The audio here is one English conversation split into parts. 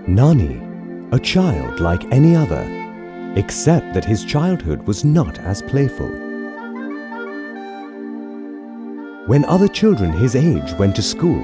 Nani, a child like any other, except that his childhood was not as playful. When other children his age went to school,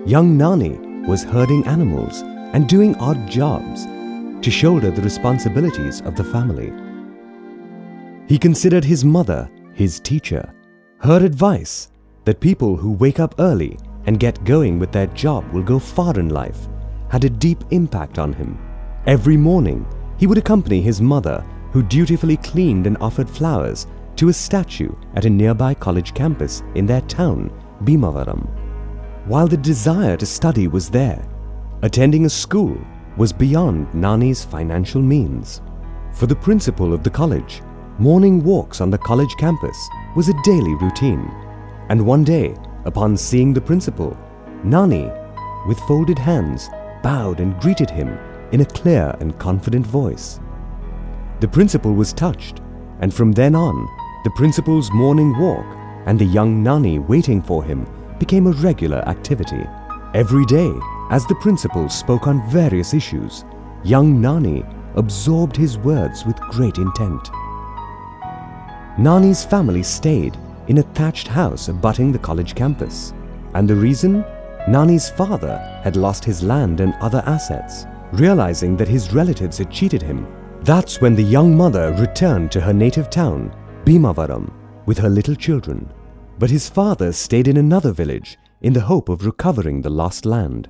young Nani was herding animals and doing odd jobs to shoulder the responsibilities of the family. He considered his mother his teacher. Her advice that people who wake up early and get going with their job will go far in life had a deep impact on him. Every morning, he would accompany his mother, who dutifully cleaned and offered flowers to a statue at a nearby college campus in their town, Bhimavaram. While the desire to study was there, attending a school was beyond Nani's financial means. For the principal of the college, morning walks on the college campus was a daily routine, and one day, upon seeing the principal, Nani, with folded hands, bowed and greeted him in a clear and confident voice. The principal was touched, and from then on, the principal's morning walk and the young Nani waiting for him became a regular activity. Every day, as the principal spoke on various issues, young Nani absorbed his words with great intent. Nani's family stayed in a thatched house abutting the college campus, and the reason? Nani's father had lost his land and other assets. Realizing that his relatives had cheated him, that's when the young mother returned to her native town, Bhimavaram, with her little children. But his father stayed in another village in the hope of recovering the lost land.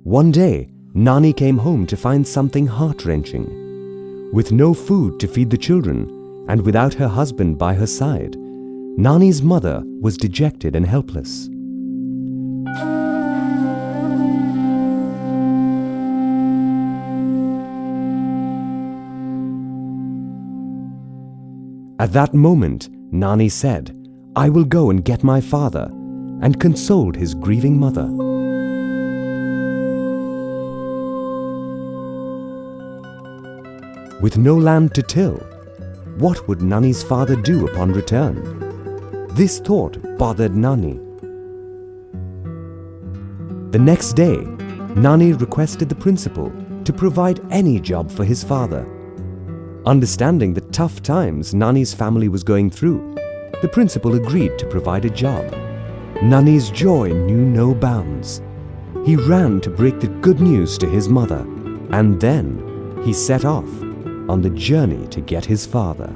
One day, Nani came home to find something heart-wrenching. With no food to feed the children and without her husband by her side, Nani's mother was dejected and helpless. At that moment, Nani said, "I will go and get my father," and consoled his grieving mother. With no land to till, what would Nani's father do upon return? This thought bothered Nani. The next day, Nani requested the principal to provide any job for his father. Understanding the tough times Nani's family was going through, the principal agreed to provide a job. Nani's joy knew no bounds. He ran to break the good news to his mother, and then he set off on the journey to get his father.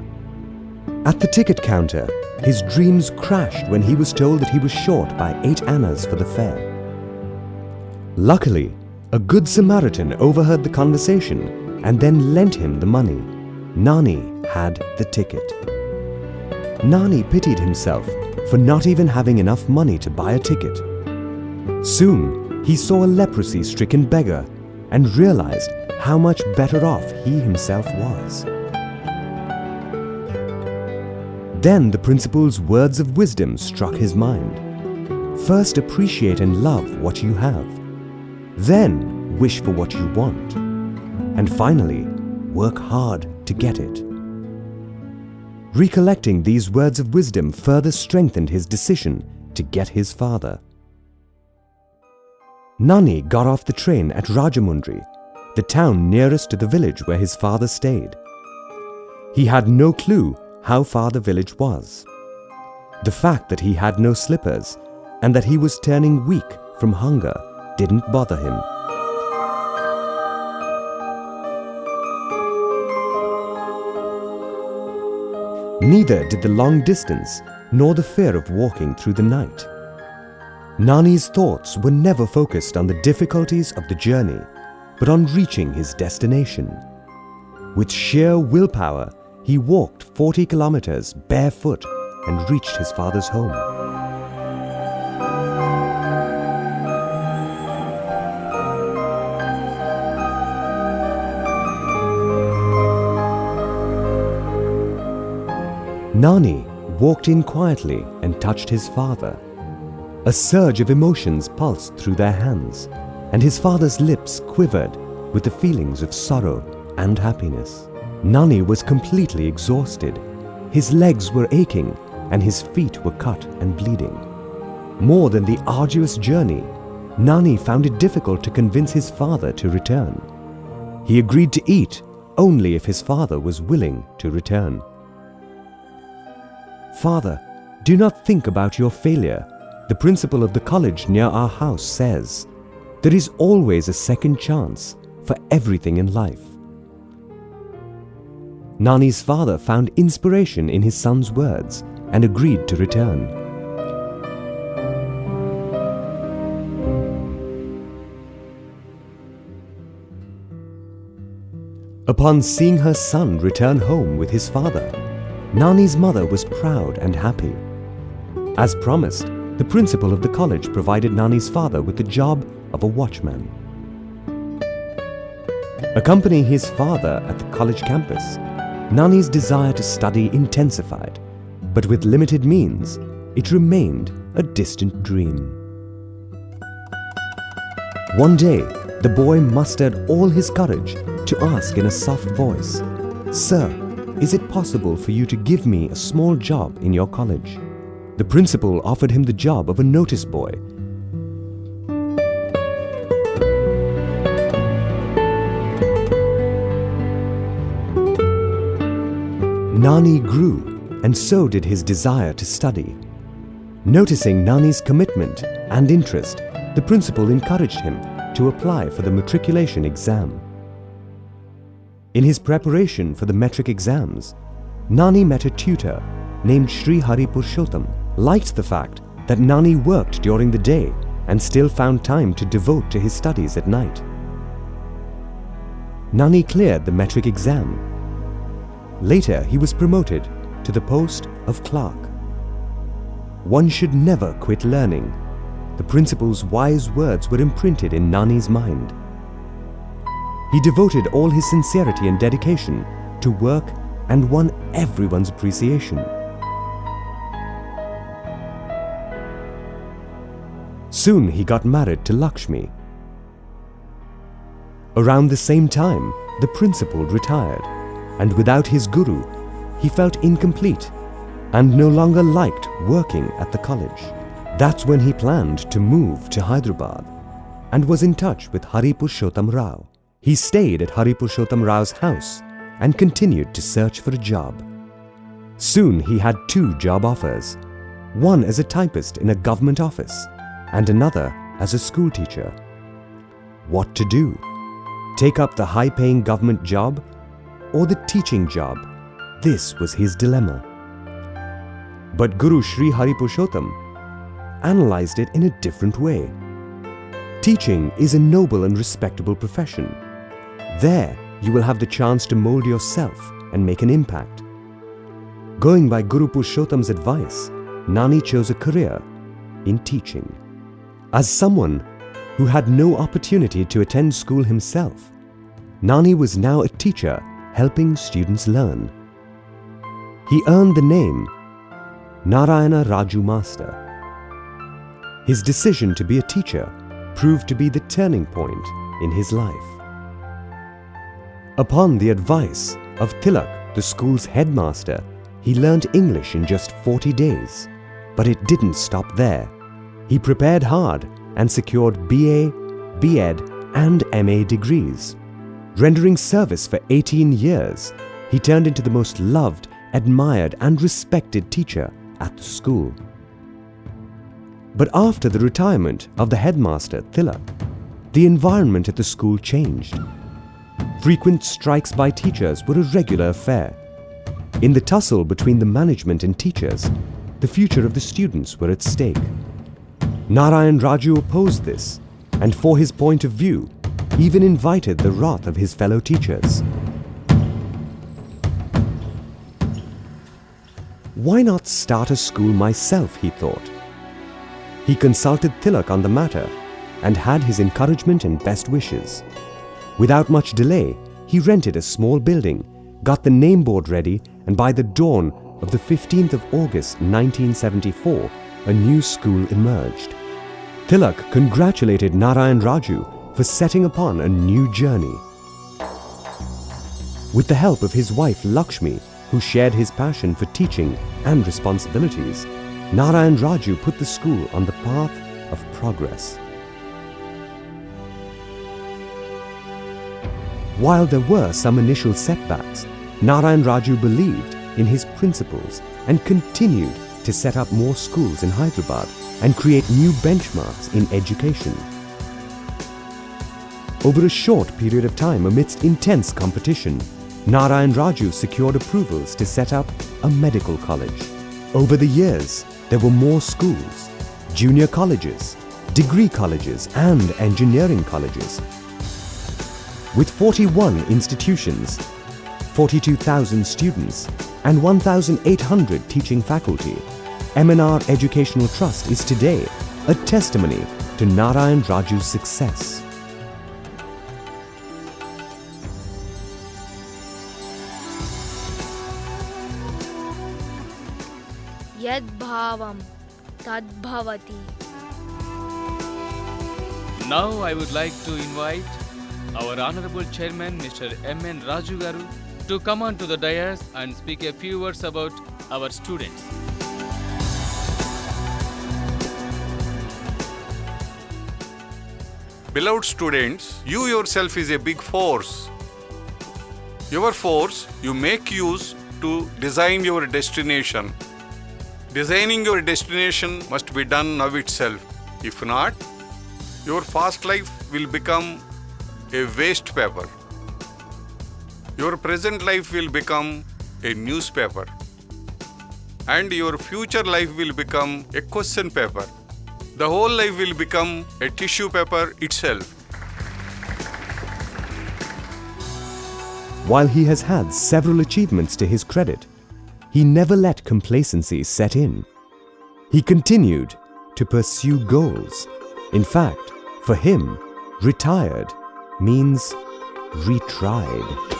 At the ticket counter, his dreams crashed when he was told that he was short by 8 annas for the fare. Luckily, a good Samaritan overheard the conversation and then lent him the money. Nani had the ticket. Nani pitied himself for not even having enough money to buy a ticket. Soon, he saw a leprosy-stricken beggar and realized how much better off he himself was. Then the principal's words of wisdom struck his mind. First appreciate and love what you have. Then wish for what you want. And finally, work hard to get it. Recollecting these words of wisdom further strengthened his decision to get his father. Nani got off the train at Rajamundry, the town nearest to the village where his father stayed. He had no clue how far the village was. The fact that he had no slippers and that he was turning weak from hunger didn't bother him. Neither did the long distance nor the fear of walking through the night. Nani's thoughts were never focused on the difficulties of the journey, but on reaching his destination. With sheer willpower, he walked 40 kilometers barefoot and reached his father's home. Nani walked in quietly and touched his father. A surge of emotions pulsed through their hands, and his father's lips quivered with the feelings of sorrow and happiness. Nani was completely exhausted. His legs were aching and his feet were cut and bleeding. More than the arduous journey, Nani found it difficult to convince his father to return. He agreed to eat only if his father was willing to return. "Father, do not think about your failure. The principal of the college near our house says, there is always a second chance for everything in life." Nani's father found inspiration in his son's words and agreed to return. Upon seeing her son return home with his father, Nani's mother was proud and happy. As promised, the principal of the college provided Nani's father with the job of a watchman. Accompanying his father at the college campus, Nani's desire to study intensified, but with limited means, it remained a distant dream. One day, the boy mustered all his courage to ask in a soft voice, "Sir, is it possible for you to give me a small job in your college?" The principal offered him the job of a notice boy. Nani grew, and so did his desire to study. Noticing Nani's commitment and interest, the principal encouraged him to apply for the matriculation exam. In his preparation for the metric exams, Nani met a tutor named Sri Hari Purushottam, liked the fact that Nani worked during the day and still found time to devote to his studies at night. Nani cleared the metric exam. Later, he was promoted to the post of clerk. One should never quit learning. The principal's wise words were imprinted in Nani's mind. He devoted all his sincerity and dedication to work and won everyone's appreciation. Soon he got married to Lakshmi. Around the same time, the principal retired, and without his guru, he felt incomplete and no longer liked working at the college. That's when he planned to move to Hyderabad and was in touch with Hari Purushottam Rao. He stayed at Hari Purushottam Rao's house and continued to search for a job. Soon he had 2 job offers, one as a typist in a government office and another as a school teacher. What to do? Take up the high-paying government job or the teaching job? This was his dilemma. But Guru Sri Hari Purushottam analyzed it in a different way. Teaching is a noble and respectable profession. There, you will have the chance to mold yourself and make an impact. Going by Guru Purushottam's advice, Nani chose a career in teaching. As someone who had no opportunity to attend school himself, Nani was now a teacher helping students learn. He earned the name M.N.Raju Master. His decision to be a teacher proved to be the turning point in his life. Upon the advice of Tilak, the school's headmaster, he learned English in just 40 days. But it didn't stop there. He prepared hard and secured BA, B.Ed and MA degrees. Rendering service for 18 years, he turned into the most loved, admired and respected teacher at the school. But after the retirement of the headmaster, Tilak, the environment at the school changed. Frequent strikes by teachers were a regular affair. In the tussle between the management and teachers, the future of the students were at stake. M.N.Raju opposed this, and for his point of view, even invited the wrath of his fellow teachers. Why not start a school myself, he thought. He consulted Tilak on the matter and had his encouragement and best wishes. Without much delay, he rented a small building, got the name board ready, and by the dawn of the 15th of August 1974, a new school emerged. Tilak congratulated M.N.Raju for setting upon a new journey. With the help of his wife Lakshmi, who shared his passion for teaching and responsibilities, M.N.Raju put the school on the path of progress. While there were some initial setbacks, M.N.Raju believed in his principles and continued to set up more schools in Hyderabad and create new benchmarks in education. Over a short period of time amidst intense competition, M.N.Raju secured approvals to set up a medical college. Over the years, there were more schools, junior colleges, degree colleges and engineering colleges. With 41 institutions, 42,000 students and 1,800 teaching faculty, M.N.R. Educational Trust is today a testimony to M.N.Raju's success. Yad bhavam tad bhavati. Now I would like to invite our Honorable Chairman Mr. M.N.Raju Garu to come on to the dais and speak a few words about our students. Beloved students, you yourself is a big force. Your force you make use to design your destination. Designing your destination must be done now itself. If not, your past life will become a waste paper. Your present life will become a newspaper. And your future life will become a question paper. The whole life will become a tissue paper itself. While he has had several achievements to his credit, he never let complacency set in. He continued to pursue goals. In fact, for him, retired means retried.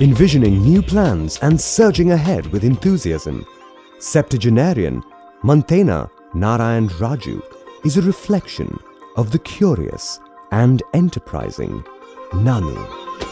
Envisioning new plans and surging ahead with enthusiasm, septuagenarian Mantena M.N.Raju is a reflection of the curious and enterprising Nani.